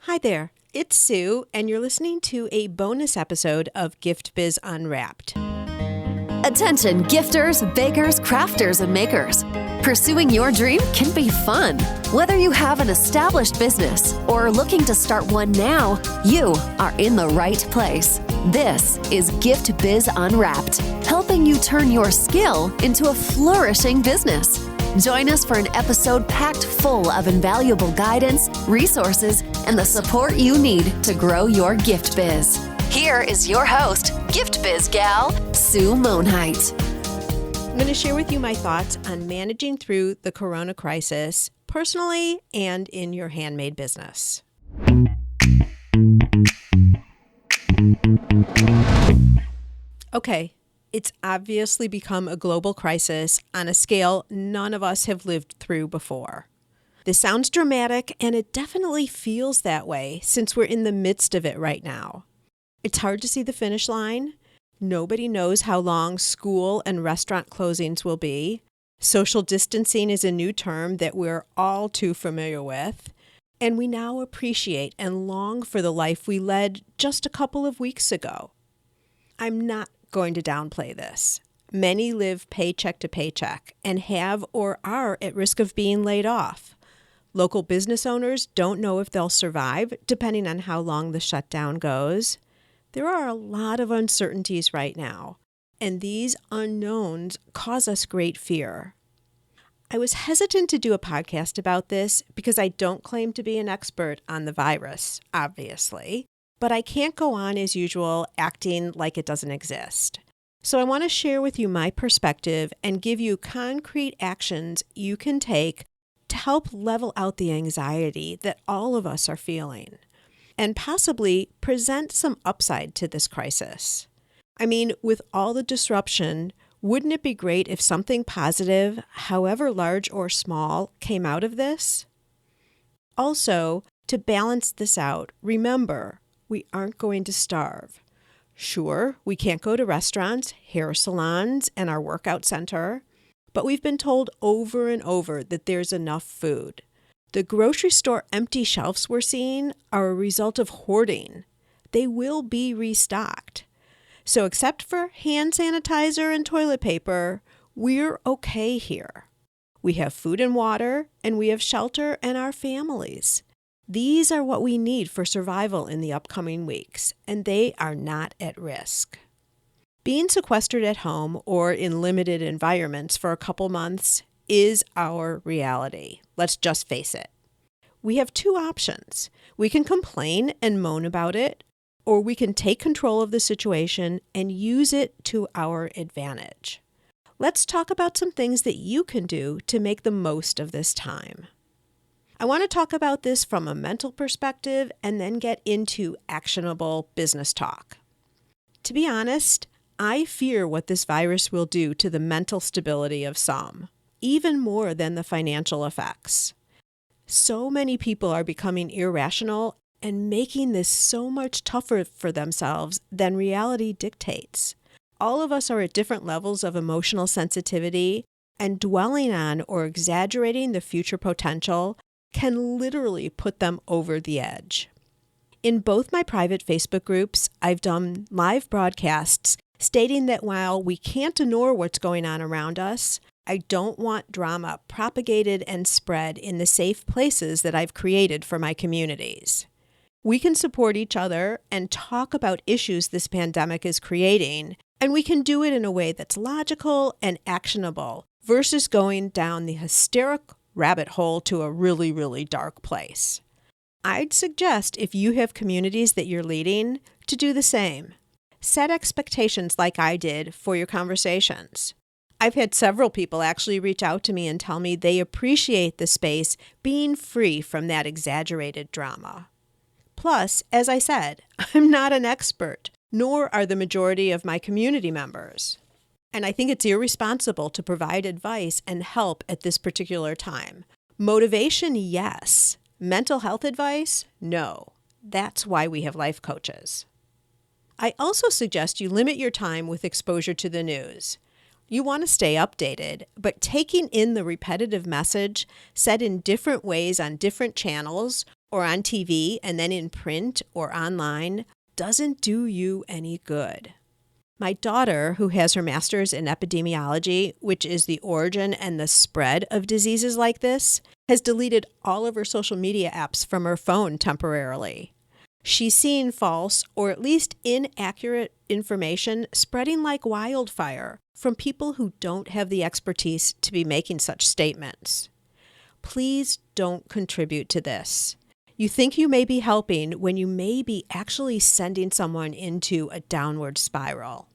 Hi there, it's Sue, and you're listening to a bonus episode of Gift Biz Unwrapped. Attention gifters, bakers, crafters, and makers. Pursuing your dream can be fun. Whether you have an established business or are looking to start one now, you are in the right place. This is Gift Biz Unwrapped, helping you turn your skill into a flourishing business. Join us for an episode packed full of invaluable guidance, resources, and the support you need to grow your gift biz. Here is your host, Gift Biz gal, Sue Monheit. I'm going to share with you my thoughts on managing through the corona crisis, personally and in your handmade business. Okay. It's obviously become a global crisis on a scale none of us have lived through before. This sounds dramatic, and it definitely feels that way since we're in the midst of it right now. It's hard to see the finish line. Nobody knows how long school and restaurant closings will be. Social distancing is a new term that we're all too familiar with, and we now appreciate and long for the life we led just a couple of weeks ago. I'm not going to downplay this. Many live paycheck to paycheck and have or are at risk of being laid off. Local business owners don't know if they'll survive, depending on how long the shutdown goes. There are a lot of uncertainties right now, and these unknowns cause us great fear. I was hesitant to do a podcast about this because I don't claim to be an expert on the virus, obviously. But I can't go on as usual acting like it doesn't exist. So I want to share with you my perspective and give you concrete actions you can take to help level out the anxiety that all of us are feeling and possibly present some upside to this crisis. I mean, with all the disruption, wouldn't it be great if something positive, however large or small, came out of this? Also, to balance this out, remember, we aren't going to starve. Sure, we can't go to restaurants, hair salons, and our workout center, but we've been told over and over that there's enough food. The grocery store empty shelves we're seeing are a result of hoarding. They will be restocked. So except for hand sanitizer and toilet paper, we're okay here. We have food and water, and we have shelter and our families. These are what we need for survival in the upcoming weeks, and they are not at risk. Being sequestered at home or in limited environments for a couple months is our reality. Let's just face it. We have two options. We can complain and moan about it, or we can take control of the situation and use it to our advantage. Let's talk about some things that you can do to make the most of this time. I want to talk about this from a mental perspective and then get into actionable business talk. To be honest, I fear what this virus will do to the mental stability of some, even more than the financial effects. So many people are becoming irrational and making this so much tougher for themselves than reality dictates. All of us are at different levels of emotional sensitivity, and dwelling on or exaggerating the future potential can literally put them over the edge. In both my private Facebook groups, I've done live broadcasts stating that while we can't ignore what's going on around us, I don't want drama propagated and spread in the safe places that I've created for my communities. We can support each other and talk about issues this pandemic is creating, and we can do it in a way that's logical and actionable versus going down the hysteric rabbit hole to a really, really dark place. I'd suggest if you have communities that you're leading to do the same. Set expectations like I did for your conversations. I've had several people actually reach out to me and tell me they appreciate the space being free from that exaggerated drama. Plus, as I said, I'm not an expert, nor are the majority of my community members. And I think it's irresponsible to provide advice and help at this particular time. Motivation, yes. Mental health advice, no. That's why we have life coaches. I also suggest you limit your time with exposure to the news. You want to stay updated, but taking in the repetitive message said in different ways on different channels or on TV and then in print or online doesn't do you any good. My daughter, who has her master's in epidemiology, which is the origin and the spread of diseases like this, has deleted all of her social media apps from her phone temporarily. She's seen false or at least inaccurate information spreading like wildfire from people who don't have the expertise to be making such statements. Please don't contribute to this. You think you may be helping when you may be actually sending someone into a downward spiral.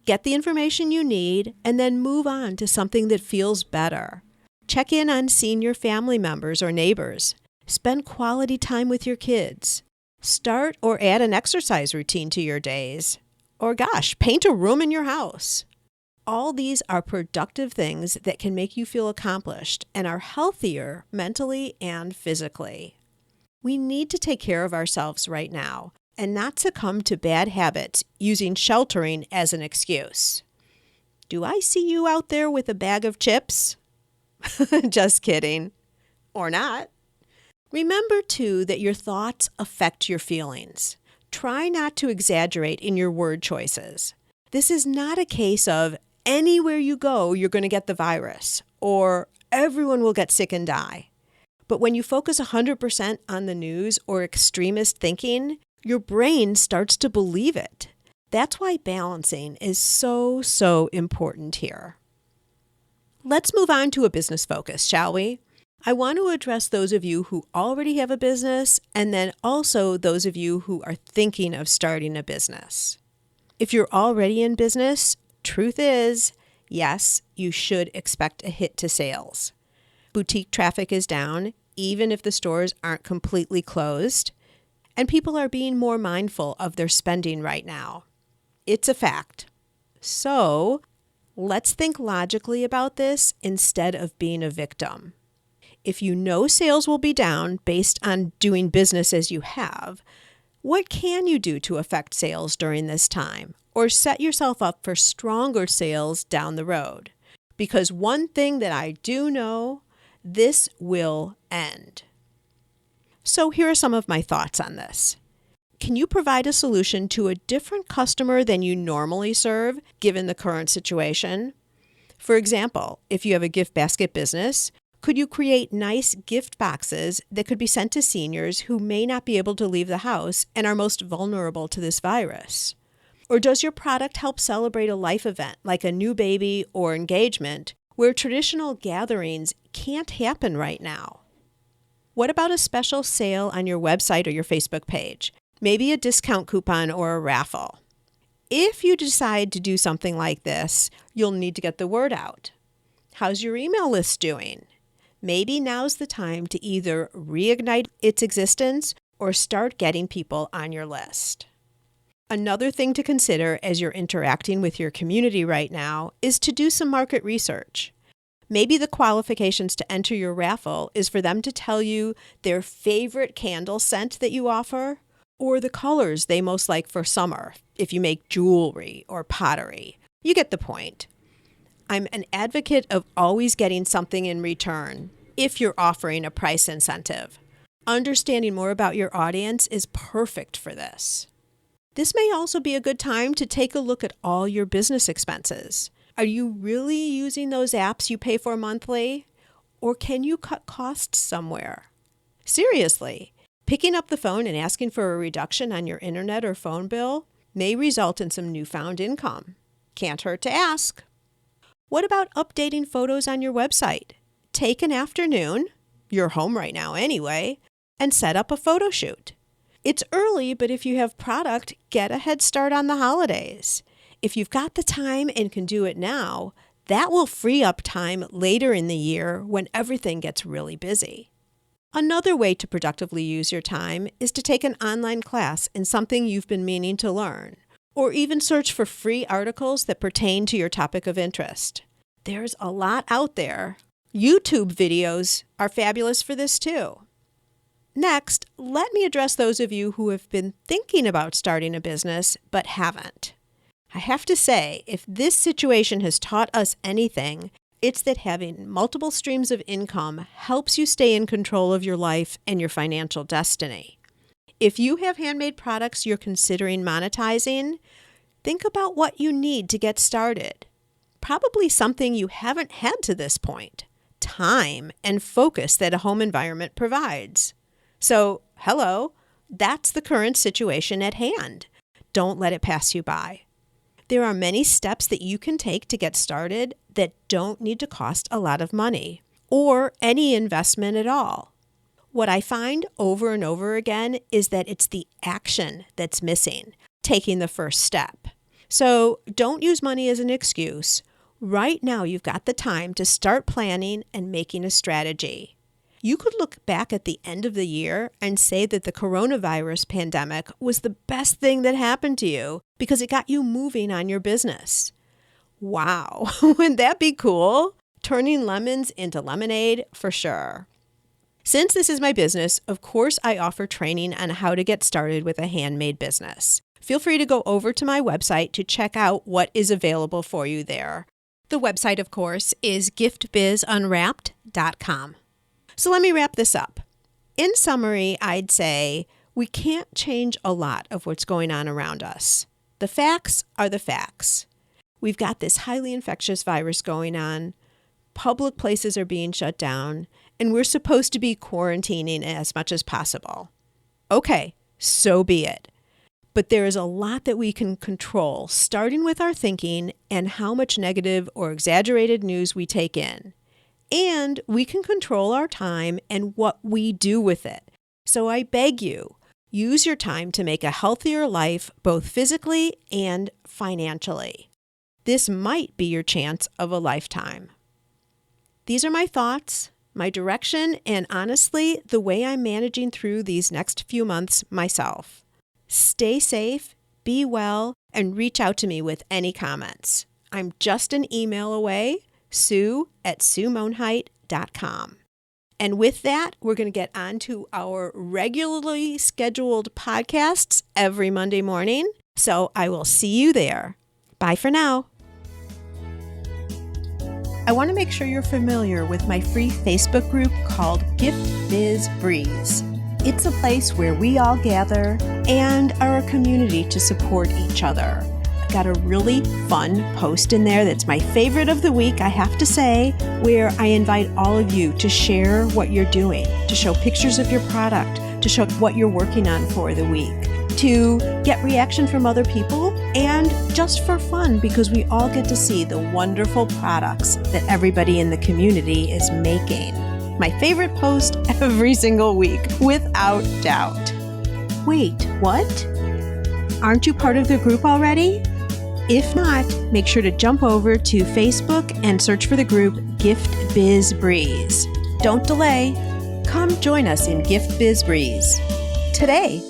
Get the information you need and then move on to something that feels better. Check in on senior family members or neighbors. Spend quality time with your kids. Start or add an exercise routine to your days. Or paint a room in your house. All these are productive things that can make you feel accomplished and are healthier mentally and physically. We need to take care of ourselves right now and not succumb to bad habits using sheltering as an excuse. Do I see you out there with a bag of chips? Just kidding. Or not. Remember, too, that your thoughts affect your feelings. Try not to exaggerate in your word choices. This is not a case of anywhere you go, you're going to get the virus, or everyone will get sick and die. But when you focus 100% on the news or extremist thinking, your brain starts to believe it. That's why balancing is so important here. Let's move on to a business focus, shall we? I want to address those of you who already have a business and then also those of you who are thinking of starting a business. If you're already in business, truth is, yes, you should expect a hit to sales. Boutique traffic is down, even if the stores aren't completely closed, and people are being more mindful of their spending right now. It's a fact. So, let's think logically about this instead of being a victim. If you know sales will be down based on doing business as you have, what can you do to affect sales during this time or set yourself up for stronger sales down the road? Because one thing that I do know, this will end. So here are some of my thoughts on this. Can you provide a solution to a different customer than you normally serve, given the current situation? For example, if you have a gift basket business, could you create nice gift boxes that could be sent to seniors who may not be able to leave the house and are most vulnerable to this virus? Or does your product help celebrate a life event like a new baby or engagement where traditional gatherings can't happen right now? What about a special sale on your website or your Facebook page? Maybe a discount coupon or a raffle. If you decide to do something like this, you'll need to get the word out. How's your email list doing? Maybe now's the time to either reignite its existence or start getting people on your list. Another thing to consider as you're interacting with your community right now is to do some market research. Maybe the qualifications to enter your raffle is for them to tell you their favorite candle scent that you offer, or the colors they most like for summer, if you make jewelry or pottery. You get the point. I'm an advocate of always getting something in return if you're offering a price incentive. Understanding more about your audience is perfect for this. This may also be a good time to take a look at all your business expenses. Are you really using those apps you pay for monthly? Or can you cut costs somewhere? Seriously, picking up the phone and asking for a reduction on your internet or phone bill may result in some newfound income. Can't hurt to ask. What about updating photos on your website? Take an afternoon, you're home right now anyway, and set up a photo shoot. It's early, but if you have product, get a head start on the holidays. If you've got the time and can do it now, that will free up time later in the year when everything gets really busy. Another way to productively use your time is to take an online class in something you've been meaning to learn, or even search for free articles that pertain to your topic of interest. There's a lot out there. YouTube videos are fabulous for this too. Next, let me address those of you who have been thinking about starting a business but haven't. I have to say, if this situation has taught us anything, It's that having multiple streams of income helps you stay in control of your life and your financial destiny. If you have handmade products you're considering monetizing, think about what you need to get started. Probably something you haven't had to this point: time and focus that a home environment provides. So, hello, that's the current situation at hand. Don't let it pass you by. There are many steps that you can take to get started that don't need to cost a lot of money or any investment at all. What I find over and over again is that it's the action that's missing, taking the first step. So don't use money as an excuse. Right now, you've got the time to start planning and making a strategy. You could look back at the end of the year and say that the coronavirus pandemic was the best thing that happened to you because it got you moving on your business. Wow, wouldn't that be cool? Turning lemons into lemonade for sure. Since this is my business, of course, I offer training on how to get started with a handmade business. Feel free to go over to my website to check out what is available for you there. The website, of course, is giftbizunwrapped.com. So let me wrap this up. In summary, I'd say we can't change a lot of what's going on around us. The facts are the facts. We've got this highly infectious virus going on. Public places are being shut down, and we're supposed to be quarantining as much as possible. Okay, so be it. But there is a lot that we can control, starting with our thinking and how much negative or exaggerated news we take in. And we can control our time and what we do with it. So I beg you, use your time to make a healthier life, both physically and financially. This might be your chance of a lifetime. These are my thoughts, my direction, and honestly, the way I'm managing through these next few months myself. Stay safe, be well, and reach out to me with any comments. I'm just an email away, sue@suemonheit.com. And with that, we're going to get on to our regularly scheduled podcasts every Monday morning. So I will see you there. Bye for now. I want to make sure you're familiar with my free Facebook group called Gift Biz Breeze. It's a place where we all gather and are a community to support each other. I've got a really fun post in there that's my favorite of the week, I have to say, where I invite all of you to share what you're doing, to show pictures of your product, to show what you're working on for the week, to get reaction from other people, and just for fun because we all get to see the wonderful products that everybody in the community is making. My favorite post every single week, without doubt. Wait, what? Aren't you part of the group already? If not, make sure to jump over to Facebook and search for the group Gift Biz Breeze. Don't delay. Come join us in Gift Biz Breeze today.